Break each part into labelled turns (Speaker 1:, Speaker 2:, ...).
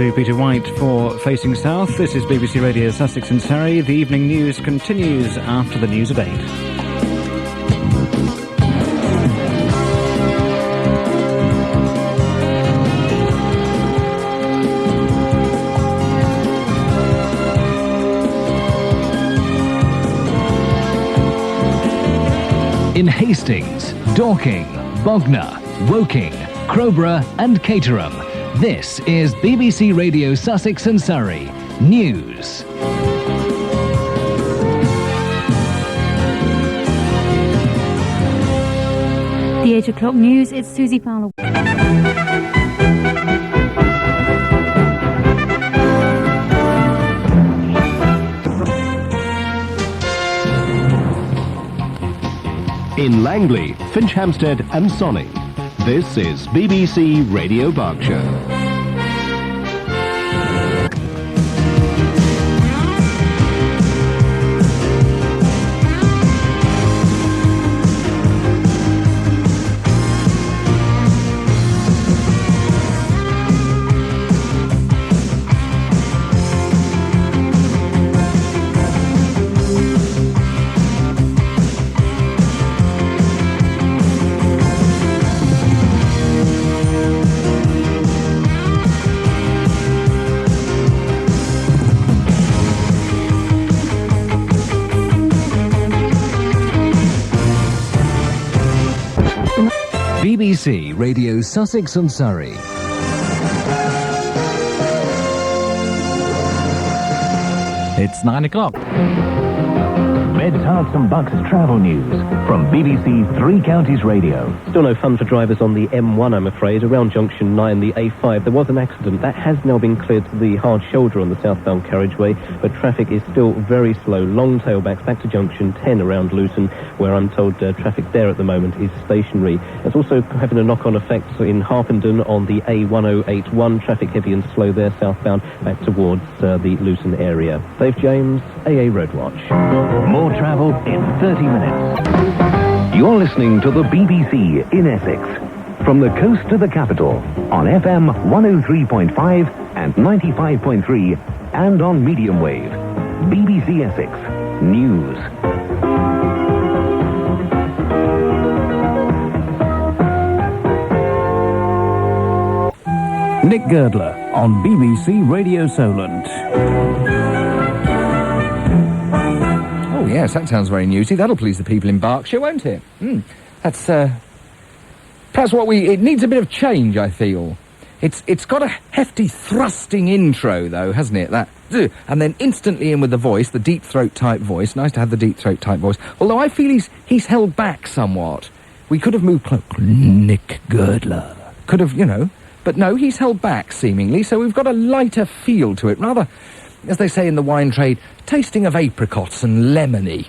Speaker 1: to Peter White for Facing South. This is BBC Radio Sussex and Surrey. The evening news continues after the news at 8.
Speaker 2: In Hastings, Dorking, Bognor, Woking, Crowborough and Caterham, this is BBC Radio Sussex and Surrey News.
Speaker 3: The 8 o'clock news, it's Susie Fowler.
Speaker 4: In Langley, Finchhampstead and Sonning, this is BBC Radio Berkshire.
Speaker 2: BBC Radio Sussex and Surrey.
Speaker 5: It's 9 o'clock. Beds, Hearts and Bucks travel news from BBC Three Counties Radio.
Speaker 6: Still no fun for drivers on the M1, I'm afraid. Around Junction 9, the A5, there was an accident. That has now been cleared to the hard shoulder on the southbound carriageway, but traffic is still very slow. Long tailbacks back to Junction 10 around Luton, where I'm told traffic there at the moment is stationary. It's also having a knock-on effect in Harpenden on the A1081. Traffic heavy and slow there southbound back towards the Luton area. Dave James, AA Roadwatch.
Speaker 5: More travel in 30 minutes. You're listening to the BBC in Essex. From the coast to the capital on FM 103.5 and 95.3 and on medium wave. BBC Essex News.
Speaker 1: Nick Girdler on BBC Radio Solent.
Speaker 7: Oh, yes, that sounds very newsy. That'll please the people in Berkshire, won't it? That's, perhaps it needs a bit of change, I feel. It's got a hefty thrusting intro, though, hasn't it? That, and then instantly in with the voice, the deep throat type voice. Nice to have the deep throat type voice. Although I feel he's held back somewhat. We could have moved close. Nick Girdler. Could have, but no, he's held back, seemingly, so we've got a lighter feel to it, rather, as they say in the wine trade, tasting of apricots and lemony.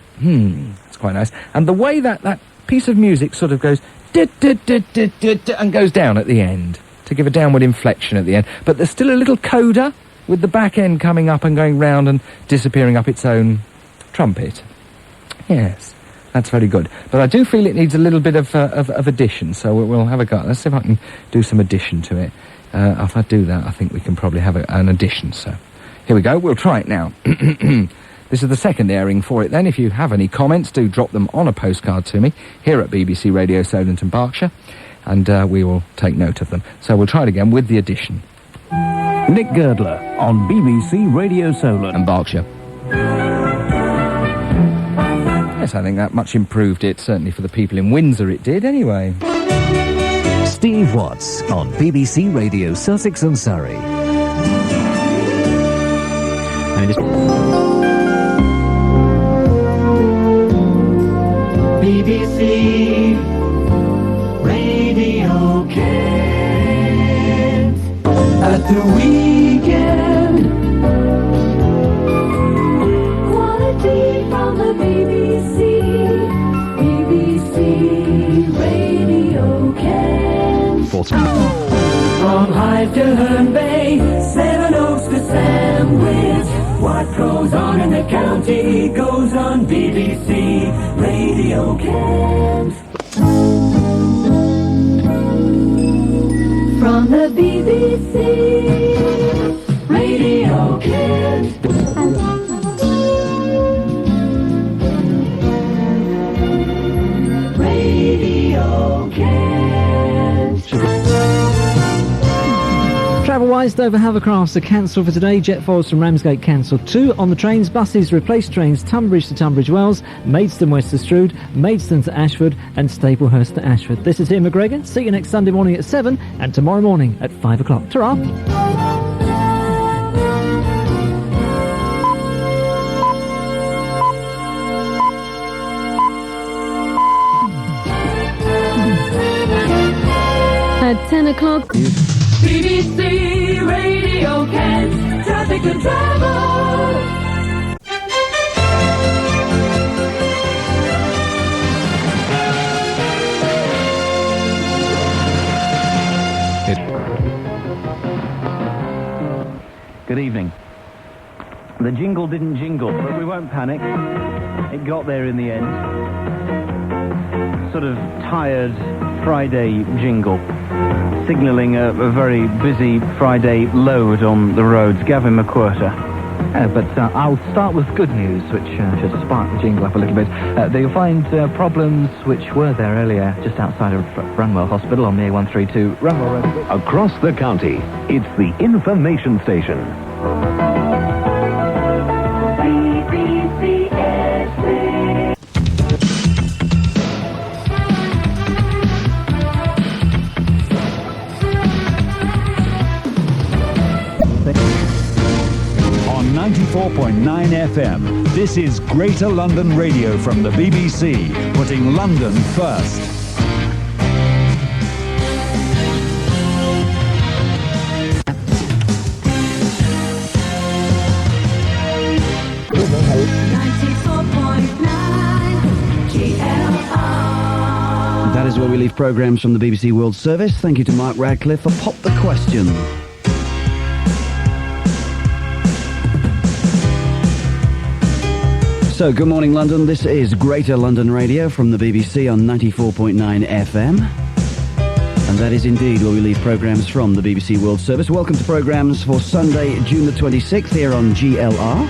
Speaker 7: It's quite nice. And the way that piece of music sort of goes, and goes down at the end, to give a downward inflection at the end. But there's still a little coda, with the back end coming up and going round and disappearing up its own trumpet. Yes, that's very good. But I do feel it needs a little bit of addition, so we'll have a go. Let's see if I can do some addition to it. If I do that, I think we can probably have an addition, so... Here we go, we'll try it now. This is the second airing for it then. If you have any comments, do drop them on a postcard to me here at BBC Radio Solent and Berkshire, and we will take note of them. So we'll try it again with the addition.
Speaker 1: Nick Girdler on BBC Radio Solent
Speaker 7: and Berkshire. Yes, I think that much improved it, certainly for the people in Windsor it did anyway.
Speaker 2: Steve Watts on BBC Radio Sussex and Surrey.
Speaker 8: BBC Radio Kent at the weekend. Quality from the BBC. BBC Radio Kent. From Hythe to Herne Bay, Seven Oaks to Sandwich. What goes on in the county goes on BBC Radio Kent. From the BBC. Radio Kent. Radio Kent.
Speaker 1: Travel-wise, Dover hovercrafts are cancelled for today. Jetfoils from Ramsgate cancelled too. On the trains, buses replace trains Tunbridge to Tunbridge Wells, Maidstone West to Strood, Maidstone to Ashford and Staplehurst to Ashford. This is Ian McGregor. See you next Sunday morning at 7 and tomorrow morning at 5 o'clock. Ta-ra!
Speaker 3: At 10 o'clock.
Speaker 8: BBC Radio Kent. Traffic and travel.
Speaker 9: Good evening. The jingle didn't jingle, but we won't panic. It got there in the end. Sort of tired Friday jingle, signalling a very busy Friday load on the roads. Gavin McWhirter.
Speaker 10: But I'll start with good news, which should spark the jingle up a little bit. You'll find problems which were there earlier just outside of Runwell Hospital on the A132 Runwell Road.
Speaker 5: Across the county, it's the information station.
Speaker 8: BBC Essex.
Speaker 11: On 94.9 FM, this is Greater London Radio from the BBC, putting London first.
Speaker 12: That is where we leave programmes from the BBC World Service. Thank you to Mark Radcliffe for Pop the Question. So, good morning, London. This is Greater London Radio from the BBC on 94.9 FM. And that is indeed where we leave programmes from the BBC World Service. Welcome to programmes for Sunday, June the 26th here on GLR.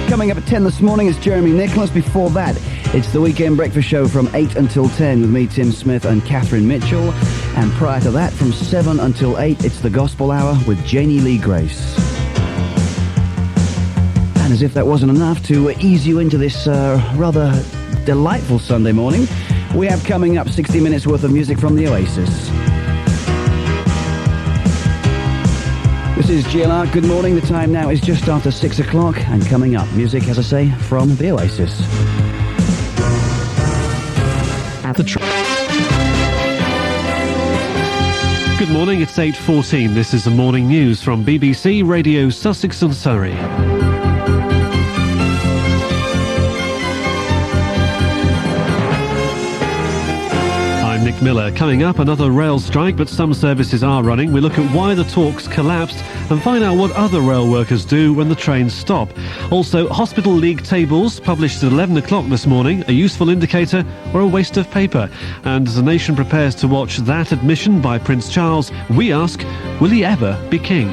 Speaker 12: Coming up at 10 this morning is Jeremy Nicholas. Before that, it's the Weekend Breakfast Show from 8 until 10 with me, Tim Smith, and Catherine Mitchell. And prior to that, from 7 until 8, it's the Gospel Hour with Janie Lee Grace. And as if that wasn't enough to ease you into this rather delightful Sunday morning, we have coming up 60 minutes worth of music from the Oasis. This is GLR. Good morning. The time now is just after 6 o'clock. And coming up, music, as I say, from the Oasis.
Speaker 13: At the Good morning, it's 8:14. This is the morning news from BBC Radio Sussex and Surrey. I'm Nick Miller. Coming up, another rail strike, but some services are running. We look at why the talks collapsed and find out what other rail workers do when the trains stop. Also, hospital league tables published at 11 o'clock this morning, a useful indicator or a waste of paper. And as the nation prepares to watch that admission by Prince Charles, we ask, will he ever be king?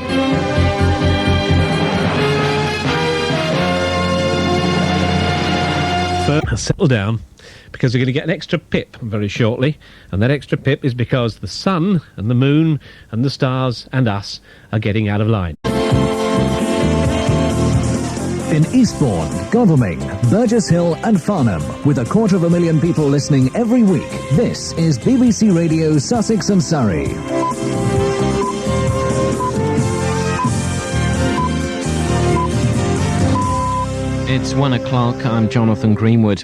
Speaker 6: Settle down, because we're going to get an extra pip very shortly, and that extra pip is because the sun and the moon and the stars and us are getting out of line.
Speaker 2: In Eastbourne, Godalming, Burgess Hill and Farnham, with 250,000 people listening every week, this is BBC Radio Sussex and Surrey.
Speaker 14: It's 1 o'clock. I'm Jonathan Greenwood.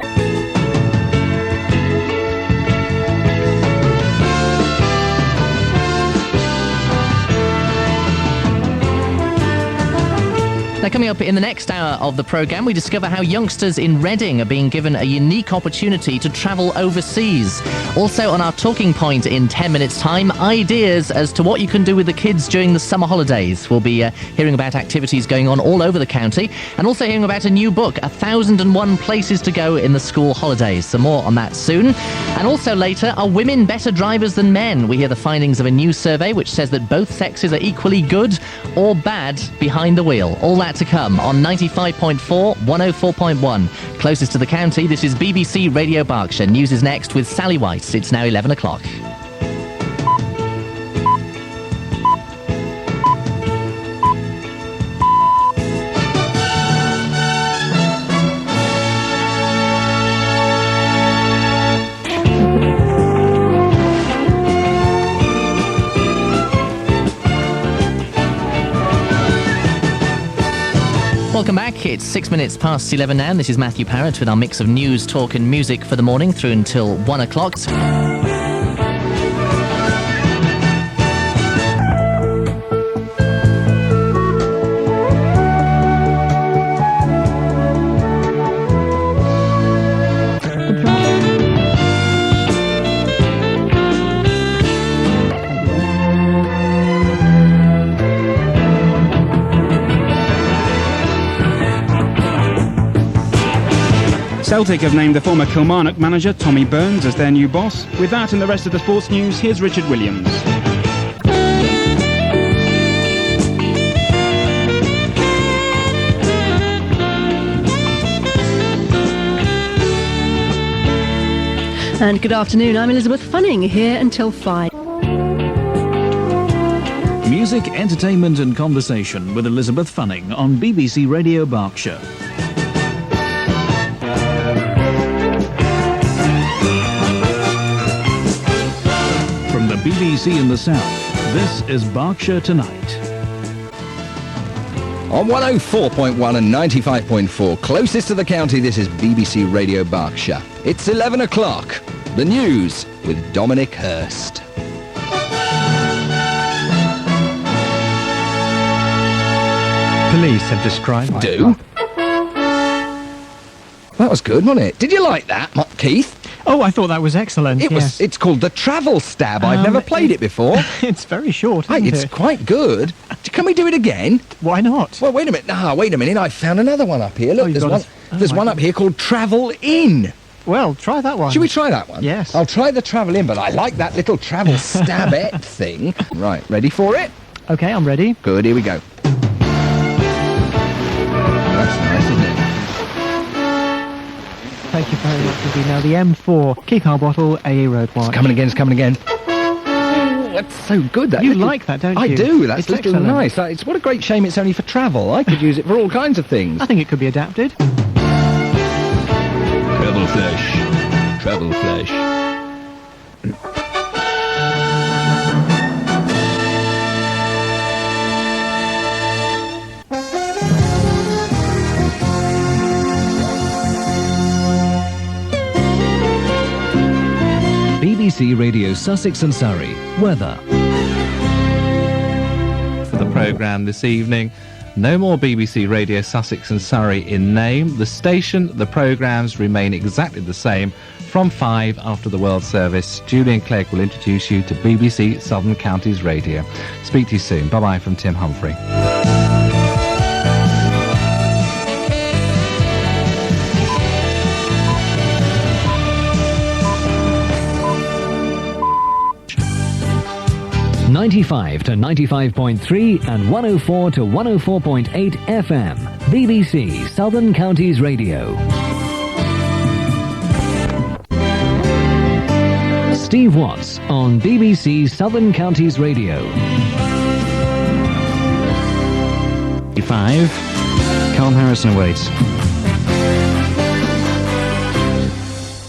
Speaker 15: The Coming up in the next hour of the programme, we discover how youngsters in Reading are being given a unique opportunity to travel overseas. Also on our talking point in 10 minutes' time, ideas as to what you can do with the kids during the summer holidays. We'll be hearing about activities going on all over the county, and also hearing about a new book, 1001 Places to Go in the School Holidays. So more on that soon. And also later, are women better drivers than men? We hear the findings of a new survey which says that both sexes are equally good or bad behind the wheel. All that to come on 95.4, 104.1. Closest to the county, this is BBC Radio Berkshire. News is next with Sally White. It's now 11 o'clock. Welcome back. It's 6 minutes past 11 now, and this is Matthew Parrott with our mix of news, talk and music for the morning through until 1 o'clock.
Speaker 16: Celtic have named the former Kilmarnock manager Tommy Burns as their new boss. With that and the rest of the sports news, here's Richard Williams.
Speaker 17: And good afternoon, I'm Elizabeth Funning, here until 5.
Speaker 11: Music, entertainment and conversation with Elizabeth Funning on BBC Radio Berkshire. From the BBC in the South, this is Berkshire Tonight.
Speaker 7: On 104.1 and 95.4, closest to the county, this is BBC Radio Berkshire. It's 11 o'clock. The news with Dominic Hurst.
Speaker 18: Police have described...
Speaker 7: Do? That was good, wasn't it? Did you like that, Keith?
Speaker 18: Oh, I thought that was excellent.
Speaker 7: Yes. It's called The Travel Stab. I've never played it before.
Speaker 18: It's very short, isn't
Speaker 7: it's
Speaker 18: it?
Speaker 7: quite good. Can we do it again?
Speaker 18: Why not?
Speaker 7: Well, wait a minute. wait a minute. I found another one up here. Look, there's one up here called Travel In.
Speaker 18: Well, try that one.
Speaker 7: Should we try that one?
Speaker 18: Yes.
Speaker 7: I'll try the Travel In, but I like that little Travel Stabette thing. Right, ready for it?
Speaker 18: Okay, I'm ready.
Speaker 7: Good, here we go. That's nice, isn't it?
Speaker 18: Thank you very much indeed. Now, the M4, Keycar Bottle, AA Road Watch.
Speaker 7: It's coming again. That's so good. That
Speaker 18: you like that, don't you?
Speaker 7: I do. That's
Speaker 18: it's
Speaker 7: little nice. It's what a great shame it's only for travel. I could use it for all kinds of things.
Speaker 18: I think it could be adapted.
Speaker 7: Travel Flash.
Speaker 2: BBC Radio Sussex and Surrey. Weather.
Speaker 19: For the programme this evening, no more BBC Radio Sussex and Surrey in name. The station, the programmes remain exactly the same. From 5 after the World Service, Julian Clegg will introduce you to BBC Southern Counties Radio. Speak to you soon. Bye-bye from Tim Humphrey.
Speaker 2: 95 to 95.3 and 104 to 104.8 FM. BBC Southern Counties Radio. Steve Watts on BBC Southern Counties Radio.
Speaker 20: 5. Carl Harrison awaits.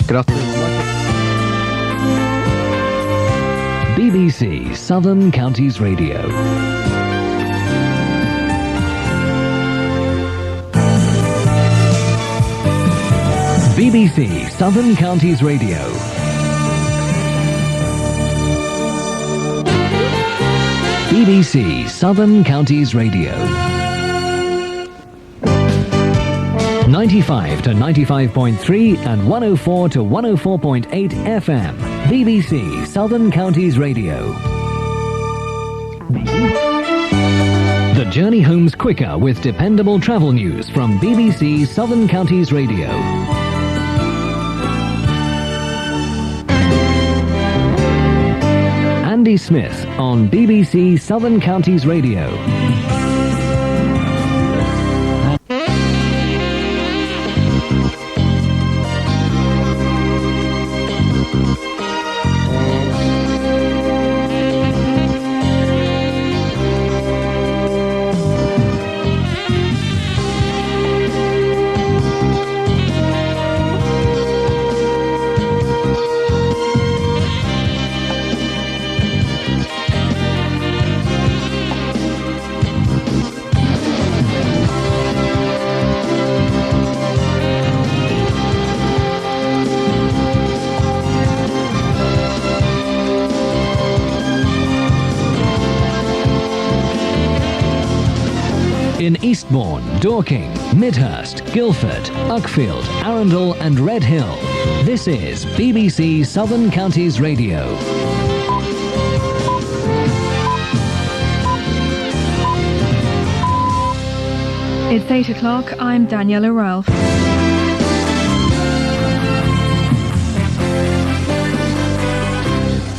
Speaker 20: Good afternoon.
Speaker 2: BBC Southern Counties Radio. BBC Southern Counties Radio. BBC Southern Counties Radio. 95 to 95.3 and 104 to 104.8 FM. BBC Southern Counties Radio. The journey home's quicker with dependable travel news from BBC Southern Counties Radio. Andy Smith on BBC Southern Counties Radio. In Eastbourne, Dorking, Midhurst, Guildford, Uckfield, Arundel and Red Hill. This is BBC Southern Counties Radio.
Speaker 3: It's 8 o'clock. I'm Daniela Ralph.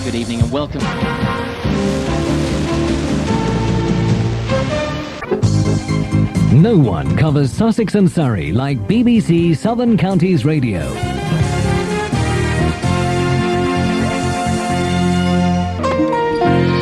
Speaker 21: Good evening and welcome.
Speaker 2: No one covers Sussex and Surrey like BBC Southern Counties Radio.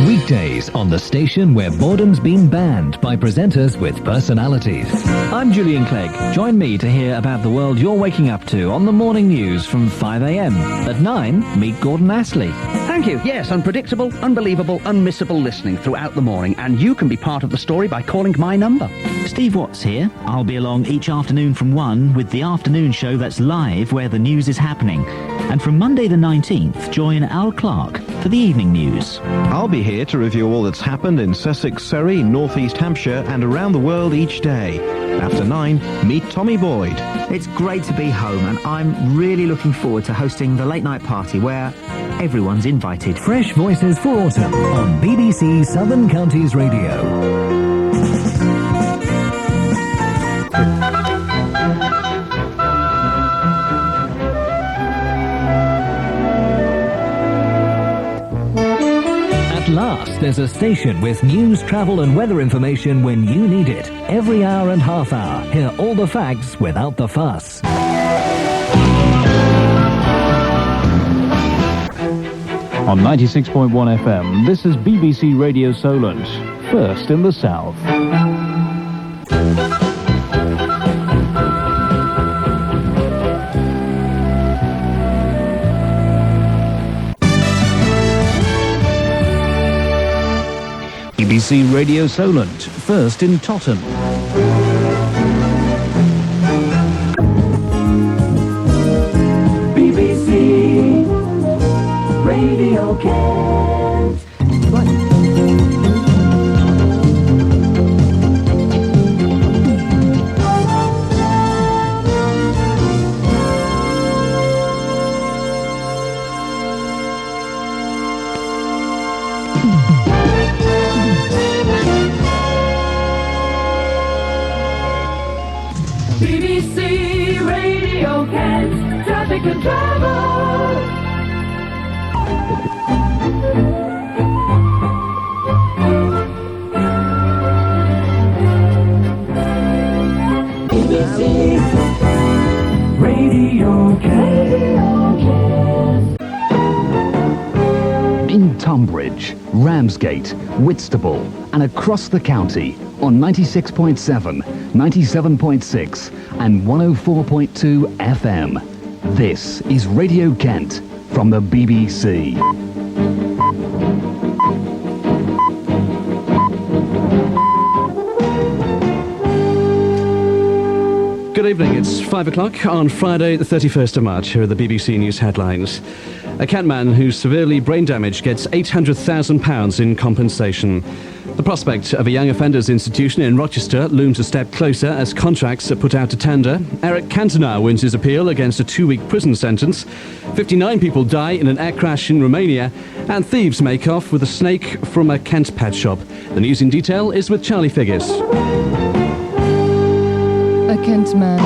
Speaker 2: Weekdays on the station where boredom's been banned by presenters with personalities.
Speaker 22: I'm Julian Clegg. Join me to hear about the world you're waking up to on the morning news from 5 a.m. At 9, meet Gordon Astley.
Speaker 23: Thank you. Yes, unpredictable, unbelievable, unmissable listening throughout the morning, and you can be part of the story by calling my number.
Speaker 22: Steve Watts here. I'll be along each afternoon from 1 with the afternoon show that's live where the news is happening. And from Monday the 19th, join Al Clark for the evening news.
Speaker 24: I'll be here to review all that's happened in Sussex, Surrey, North East Hampshire and around the world each day. After 9, meet Tommy Boyd.
Speaker 22: It's great to be home, and I'm really looking forward to hosting the late night party where everyone's invited.
Speaker 2: Fresh Voices for Autumn on BBC Southern Counties Radio. At last, there's a station with news, travel and weather information when you need it. Every hour and half hour. Hear all the facts without the fuss.
Speaker 11: On 96.1 FM, this is BBC Radio Solent, first in the south. BBC Radio Solent, first in Totton.
Speaker 8: BBC Radio Kent. BBC Radio Kent, traffic and travel. BBC Radio Kent.
Speaker 25: In Tunbridge, Ramsgate, Whitstable and across the county on 96.7, 97.6 and 104.2 FM. This is Radio Kent from the BBC.
Speaker 26: Good evening, it's 5 o'clock on Friday the 31st of March. Here are the BBC News headlines. A Kent man who's severely brain damaged gets £800,000 in compensation. The prospect of a young offenders institution in Rochester looms a step closer as contracts are put out to tender. Eric Cantona wins his appeal against a 2-week prison sentence. 59 people die in an air crash in Romania, and thieves make off with a snake from a Kent pet shop. The news in detail is with Charlie Figgis.
Speaker 1: A Kent man.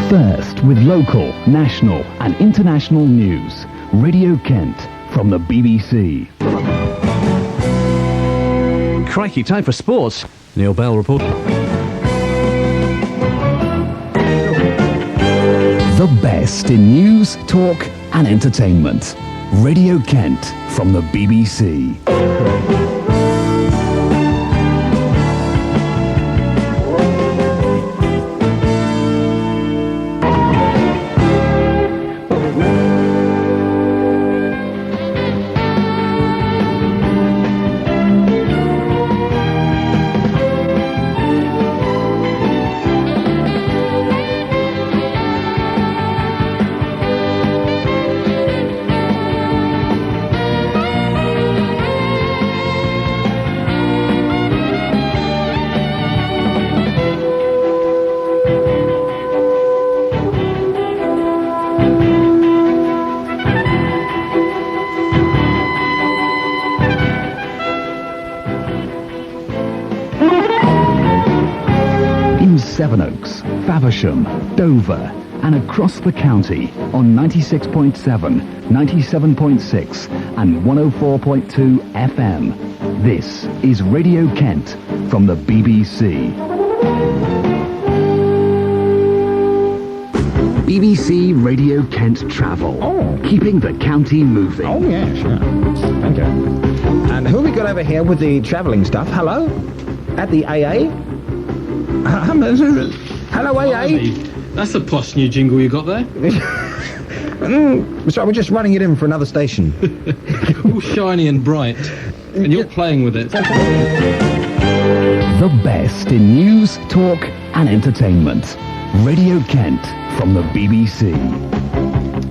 Speaker 25: First with local, national and international news. Radio Kent from the BBC.
Speaker 26: Crikey, time for sports. Neil Bell reporting.
Speaker 25: The best in news, talk and entertainment. Radio Kent from the BBC. Sevenoaks, Faversham, Dover and across the county on 96.7, 97.6 and 104.2 FM. This is Radio Kent from the BBC. BBC Radio Kent Travel.
Speaker 4: Oh.
Speaker 25: Keeping the county moving.
Speaker 4: Oh, yeah, sure. Thank you. And who we got over here with the travelling stuff? Hello? At the AA? Hello, AA.
Speaker 5: That's a posh new jingle you got there.
Speaker 4: Sorry, we're just running it in for another station.
Speaker 5: All shiny and bright, and you're playing with it.
Speaker 25: The best in news, talk and entertainment. Radio Kent from the BBC.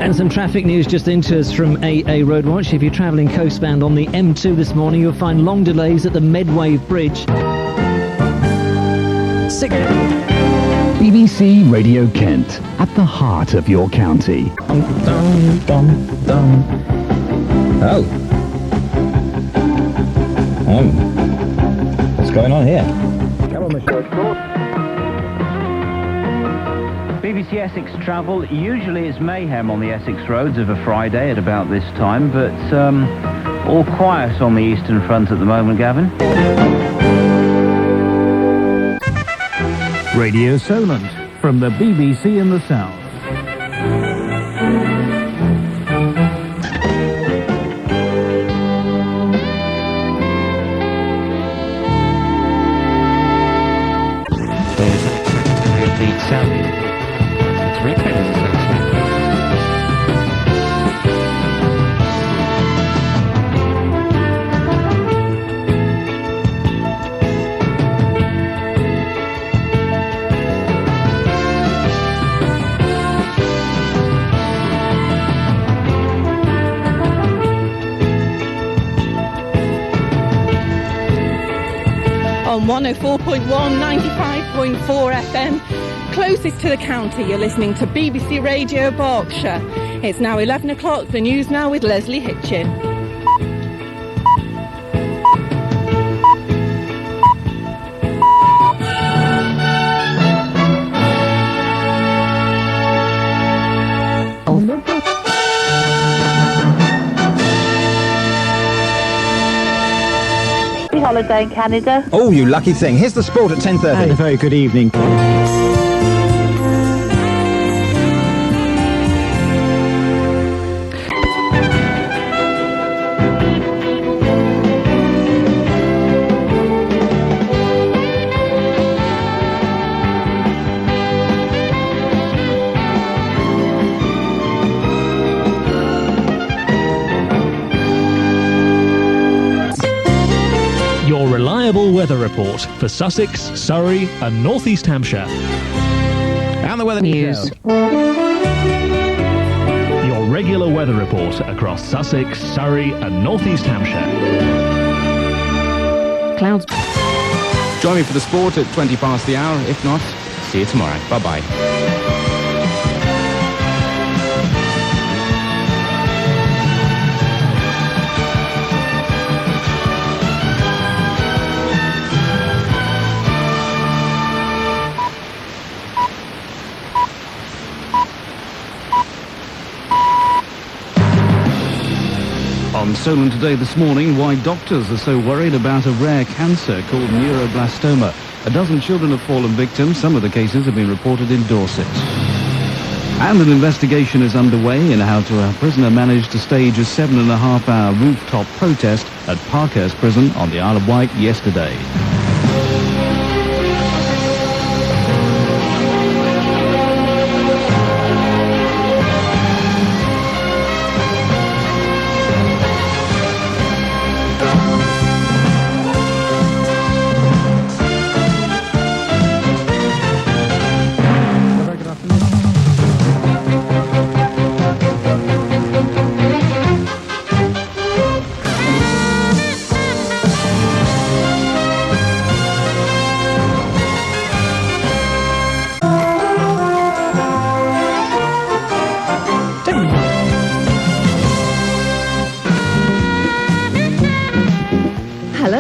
Speaker 9: And some traffic news just into us from AA Roadwatch. If you're travelling coastbound on the M2 this morning, you'll find long delays at the Medway Bridge.
Speaker 25: BBC Radio Kent, at the heart of your county.
Speaker 4: Oh. What's going on here? Come on, Mr.
Speaker 10: BBC Essex travel usually is mayhem on the Essex roads of a Friday at about this time, but all quiet on the Eastern Front at the moment, Gavin.
Speaker 11: Radio Solent from the BBC in the South.
Speaker 21: On 104.1, 95.4 FM, closest to the county, you're listening to BBC Radio Berkshire. It's now 11 o'clock, the news now with Leslie Hitchin.
Speaker 27: Holiday in Canada.
Speaker 4: Oh, you lucky thing. Here's the sport at 10:30.
Speaker 11: And a very good evening.
Speaker 28: Weather report for Sussex, Surrey and North East Hampshire.
Speaker 4: And the weather news.
Speaker 28: Your regular weather weather report across Sussex, Surrey and North East Hampshire.
Speaker 17: Clouds.
Speaker 1: Join me for the sport at 20 past the hour. If not, see you tomorrow. Bye-bye.
Speaker 6: On Solent today this morning, why doctors are so worried about a rare cancer called neuroblastoma. A dozen children have fallen victim. Some of the cases have been reported in Dorset. And an investigation is underway in how a prisoner managed to stage a 7.5-hour rooftop protest at Parkhurst Prison on the Isle of Wight yesterday.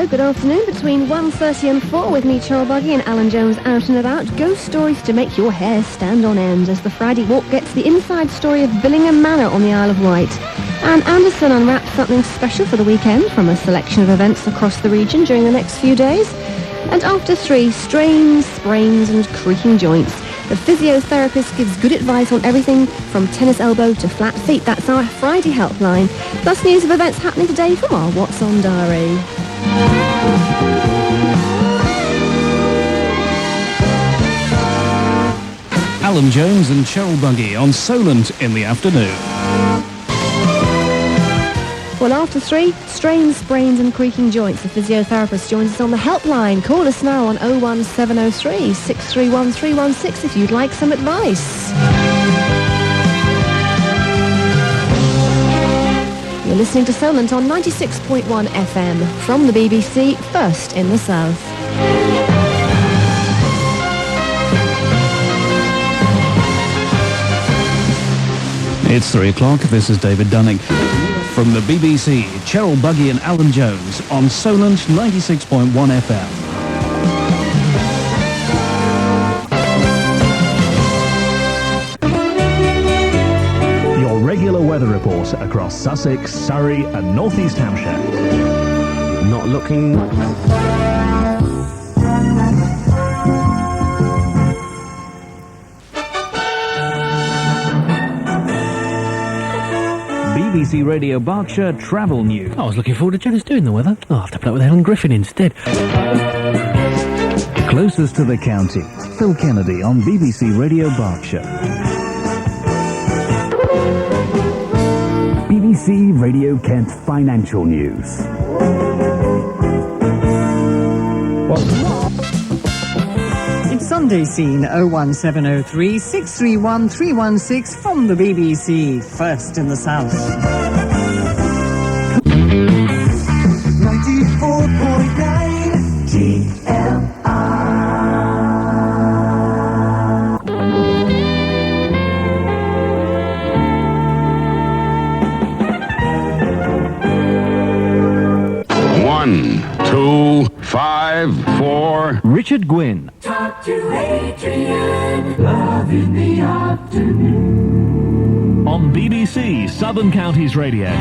Speaker 17: Good afternoon, between 1:30 and 4 with me, Cheryl Buggy and Alan Jones out and about. Ghost stories to make your hair stand on end as the Friday Walk gets the inside story of Billingham Manor on the Isle of Wight. And Anderson unwraps something special for the weekend from a selection of events across the region during the next few days. And after 3, strains, sprains and creaking joints. The physiotherapist gives good advice on everything from tennis elbow to flat feet. That's our Friday helpline. Plus news of events happening today from our What's On diary.
Speaker 26: Alan Jones and Cheryl Buggy on Solent in the afternoon.
Speaker 17: Well, after 3, strains, sprains and creaking joints. The physiotherapist joins us on the helpline. Call us now on 01703 631 316 if you'd like some advice. You're listening to Solent on 96.1 FM from the BBC, first in the South.
Speaker 26: It's 3 o'clock. This is David Dunning. From the BBC, Cheryl Buggy and Alan Jones on Solent 96.1 FM.
Speaker 28: Your regular weather report across Sussex, Surrey and North East Hampshire.
Speaker 24: Not looking...
Speaker 22: BBC Radio Berkshire travel news.
Speaker 9: I was looking forward to Janice doing the weather. I'll have to play with Helen Griffin instead.
Speaker 22: Closest to the county, Phil Kennedy on BBC Radio Berkshire.
Speaker 25: BBC Radio Kent Financial News.
Speaker 12: It's Sunday Scene 01703 631 316 from the BBC, first in the South.
Speaker 8: 94.9 GLR.
Speaker 13: One, 2, 5, 4.
Speaker 22: Richard Gwynn.
Speaker 8: Talk to Adrian. Love in the afternoon.
Speaker 28: On BBC Southern Counties Radio.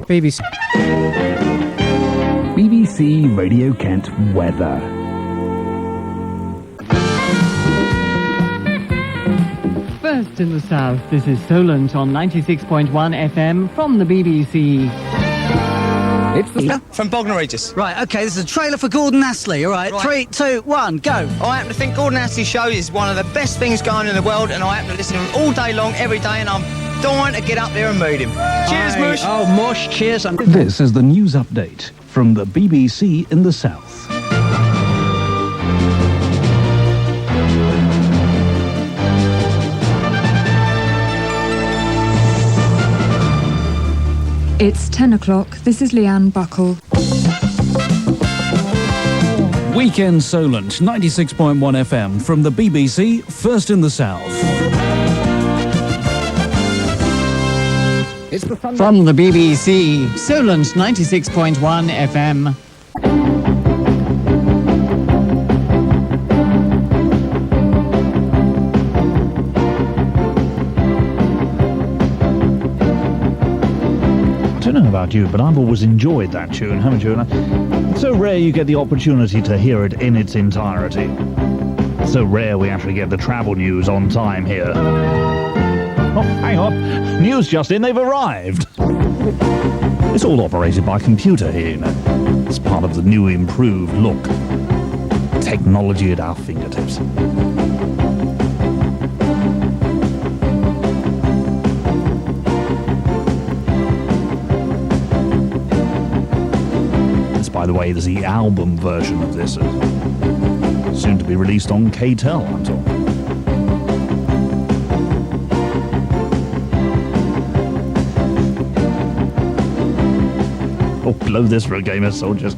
Speaker 25: BBC Radio Kent weather.
Speaker 12: First in the South, this is Solent on 96.1 FM from the BBC.
Speaker 14: It's the from Bognor Regis. Right, okay, this is a trailer for Gordon Astley, all right? 3, 2, 1, go. I happen to think Gordon Astley's show is one of the best things going in the world, and I happen to listen to him all day long, every day, and I'm dying to get up there and meet him. Cheers, Mush.
Speaker 23: Oh, Mush, cheers.
Speaker 26: This is the news update from the BBC in the South.
Speaker 3: It's 10 o'clock. This is Leanne Buckle.
Speaker 6: Weekend Solent, 96.1 FM from the BBC, first in the south.
Speaker 12: It's from the BBC, Solent 96.1 FM.
Speaker 28: I don't know about you, but I've always enjoyed that tune, haven't you? It's so rare you get the opportunity to hear it in its entirety. It's so rare we actually get the travel news on time here. Oh, hang on. News just in, they've arrived. It's all operated by computer here, you know. It's part of the new improved look. Technology at our fingertips. By the way, there's the album version of this, soon to be released on K-Tel, I'm told. Oh, blow this for a game of soldiers.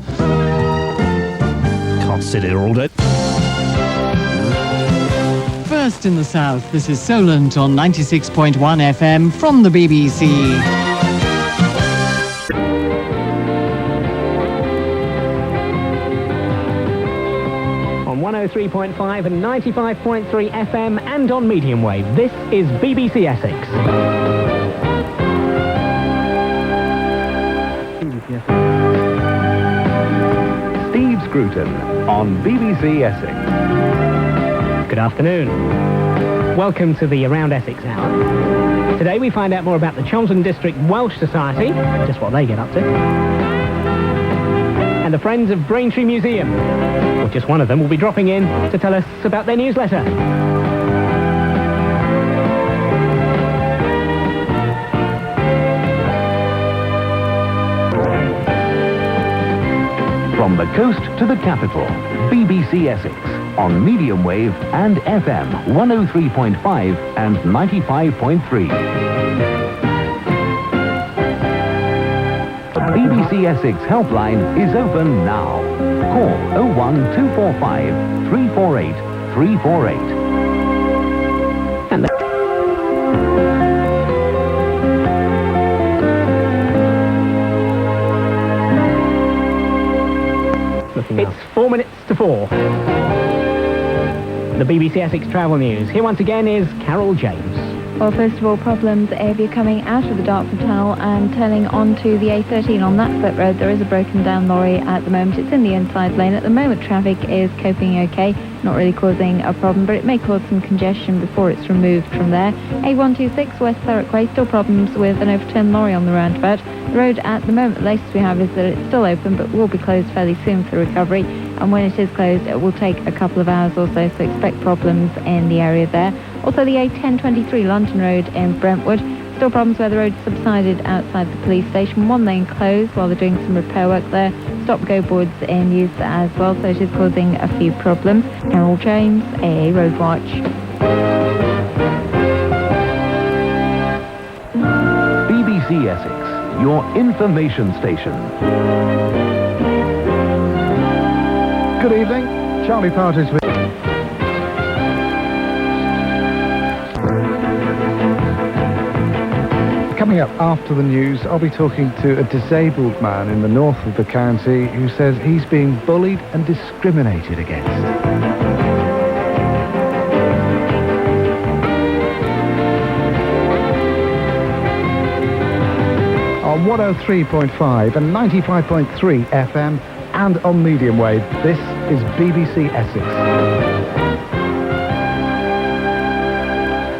Speaker 28: Can't sit here all day.
Speaker 12: First in the south, this is Solent on 96.1 FM from the BBC.
Speaker 9: On 103.5 and 95.3 FM and on medium wave, this is BBC Essex.
Speaker 7: Steve Scruton on BBC Essex.
Speaker 9: Good afternoon. Welcome to the Around Essex Hour. Today we find out more about the Chelmsford District Welsh Society, just what they get up to, and the Friends of Braintree Museum. Well, just one of them will be dropping in to tell us about their newsletter.
Speaker 7: From the coast to the capital, BBC Essex on medium wave and FM 103.5 and 95.3. The BBC Essex helpline is open now. Call 01245 348 348.
Speaker 9: And it's 4 minutes to 4. The BBC Essex Travel News. Here once again is Carol James.
Speaker 15: Well, first of all, problems if you're coming out of the Dartford Tunnel and turning onto the A13 on that slip road. There is a broken down lorry at the moment. It's in the inside lane. At the moment, traffic is coping okay, not really causing a problem, but it may cause some congestion before it's removed from there. A126 West Thurrock Way, still problems with an overturned lorry on the roundabout. The road at the moment, the latest we have is that it's still open, but will be closed fairly soon for recovery. And when it is closed, it will take a couple of hours or so expect problems in the area there. Also, the A1023 London Road in Brentwood, still problems where the road subsided outside the police station. One lane closed while they're doing some repair work there. Stop-go boards in use as well, so it is causing a few problems. Carol James, AA Roadwatch.
Speaker 7: BBC Essex, your information station.
Speaker 16: Good evening, Charlie Partridge with... Coming up after the news, I'll be talking to a disabled man in the north of the county who says he's being bullied and discriminated against. On 103.5 and 95.3 FM and on medium wave, this is BBC Essex.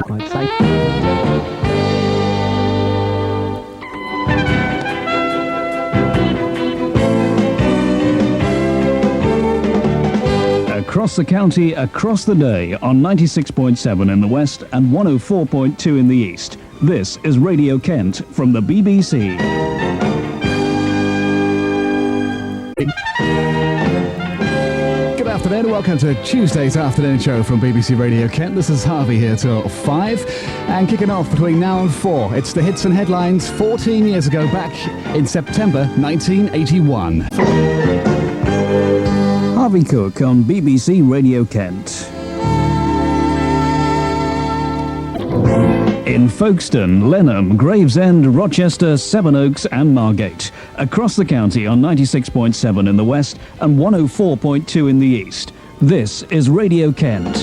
Speaker 9: Quite safe.
Speaker 6: Across the county, across the day, on 96.7 in the west and 104.2 in the east. This is Radio Kent from the BBC.
Speaker 28: Good afternoon.
Speaker 25: afternoon. Welcome to Tuesday's afternoon show from BBC Radio Kent. This is Harvey here till 5. And kicking off between now and 4, it's the hits and headlines 14 years ago, back in September 1981.
Speaker 2: Harvey Cook on BBC Radio Kent. In Folkestone, Lenham, Gravesend, Rochester, Sevenoaks and Margate. Across the county on 96.7 in the west and 104.2 in the east. This is Radio Kent.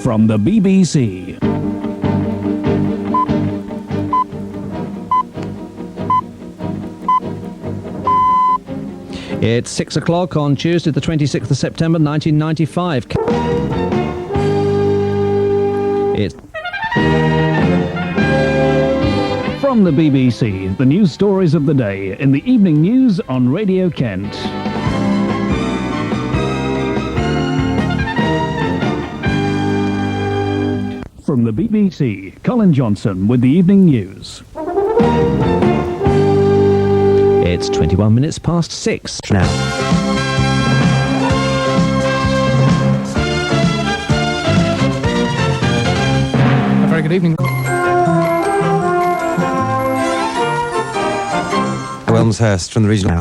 Speaker 2: From the BBC.
Speaker 24: It's 6 o'clock on Tuesday the 26th of September 1995. It's
Speaker 2: from the BBC, the news stories of the day in the evening news on Radio Kent. From the BBC, Colin Johnson with the evening news.
Speaker 24: It's 21 minutes past 6 now.
Speaker 5: Very good evening.
Speaker 10: Wilmshurst from the regional.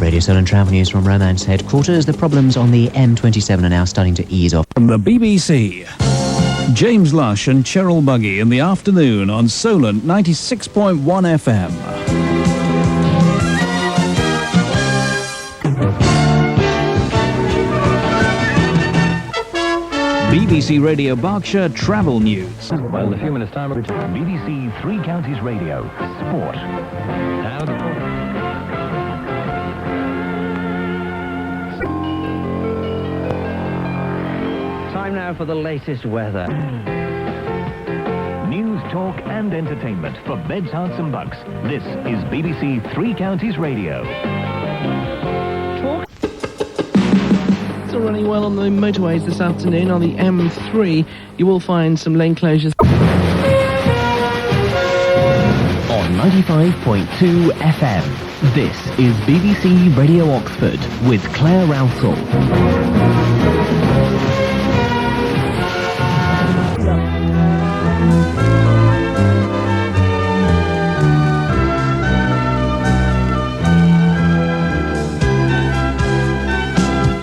Speaker 18: Radio Solent travel news from Romance headquarters. The problems on the M27 are now starting to ease off.
Speaker 2: From the BBC, James Lush and Cheryl Buggy in the afternoon on Solent 96.1 FM. BBC Radio Berkshire travel news.
Speaker 7: Well, in a few minutes' time, BBC Three Counties Radio Sport. Now
Speaker 23: Time now for the latest weather.
Speaker 7: news, talk and entertainment for beds, hearts and bucks. This is BBC Three Counties Radio.
Speaker 19: Still running well on the motorways this afternoon. On the M3, you will find some lane closures.
Speaker 22: On 95.2 FM, this is BBC Radio Oxford with Claire Rousel.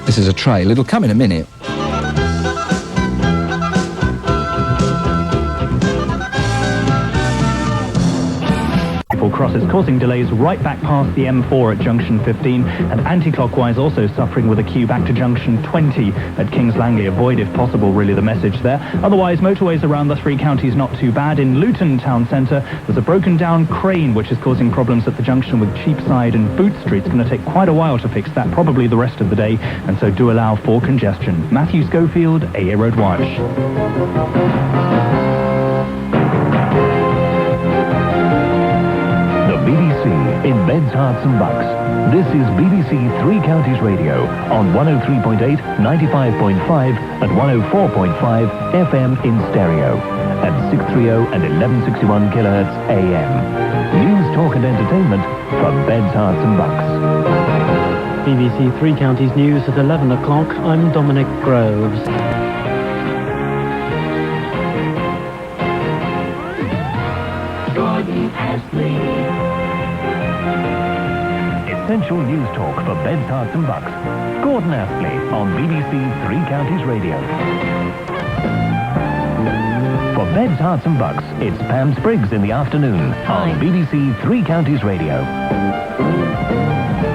Speaker 5: This is a trail. It'll come in a minute.
Speaker 20: Crosses causing delays right back past the M4 at junction 15 and anti-clockwise also suffering with a queue back to junction 20 at Kings Langley. Avoid if possible, really the message there. Otherwise, motorways around the three counties not too bad. In Luton town centre, there's a broken down crane which is causing problems at the junction with Cheapside and Boot Street. It's going to take quite a while to fix that, probably the rest of the day, and so do allow for congestion. Matthew Schofield, AA Road Watch.
Speaker 7: In beds, hearts and bucks. This is BBC Three Counties Radio on 103.8, 95.5 and 104.5 FM in stereo at 630 and 1161 kilohertz AM. News, talk and entertainment from beds, hearts and bucks.
Speaker 21: BBC Three Counties News at 11 o'clock. I'm Dominic Groves.
Speaker 7: Gordon Astley. Essential news talk for beds, hearts and bucks. Gordon Astley on BBC Three Counties Radio. For beds, hearts and bucks, it's Pam Spriggs in the afternoon on BBC Three Counties Radio.